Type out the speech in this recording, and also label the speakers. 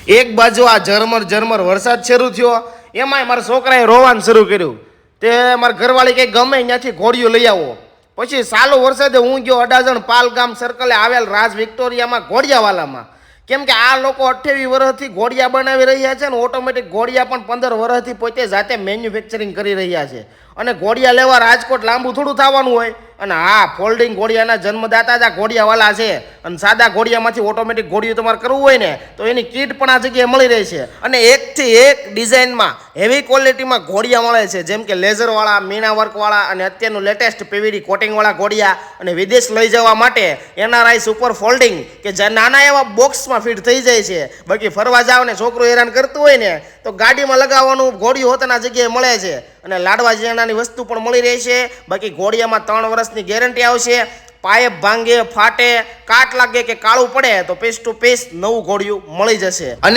Speaker 1: એક બાજુ આ ઝરમર વરસાદ શરૂ થયો, એમાંય મારા છોકરાએ રોવાનું શરૂ કર્યું. તે મારા ઘરવાળી કંઈક ગમે ત્યાંથી ઘોડીઓ લઈ આવો. પછી સાલો વરસાદે હું ગયો અડાજણ પાલગામ સર્કલે આવેલ રાજ વિક્ટોરિયામાં ઘોડિયાવાલામાં. કેમ કે આ લોકો 28 વર્ષથી ઘોડિયા બનાવી રહ્યા છે ને ઓટોમેટિક ઘોડિયા પણ 15 વર્ષથી પોતે જાતે મેન્યુફેક્ચરિંગ કરી રહ્યા છે. અને ઘોડિયા લેવા રાજકોટ લાંબુ થોડું થવાનું હોય. અને હા, ફોલ્ડિંગ ઘોડિયાના જન્મદાતા જ આ ઘોડિયાવાલા છે. અને સાદા ઘોડિયામાંથી ઓટોમેટિક ઘોડિયું તમારે કરવું હોય ને તો એની કીટ પણ આ જગ્યાએ મળી રહી છે. અને એકથી એક ડિઝાઇનમાં હેવી ક્વોલિટીમાં ઘોડિયા મળે છે, જેમ કે લેઝરવાળા, મીણા વર્કવાળા અને અત્યારનું લેટેસ્ટ પીવીડી કોટિંગવાળા ઘોડિયા. અને વિદેશ લઈ જવા માટે NRI સુપર ફોલ્ડિંગ કે જે નાના એવા બોક્સમાં ફિટ થઈ જાય છે. બાકી ફરવા જાવ ને છોકરું હેરાન કરતું હોય ને તો ગાડીમાં લગાવવાનું ઘોડિયું હોતાના જગ્યાએ મળે છે. અને લાડવા જેનાની વસ્તુ પણ મળી રહી છે. બાકી ઘોડિયામાં 3 વર્ષની ગેરંટી આવશે. પાઇપ ભાંગે, ફાટે, કાટ લાગે કે કાળું પડે તો પીસ ટુ પીસ નવું ઘોડિયું મળી જશે. અને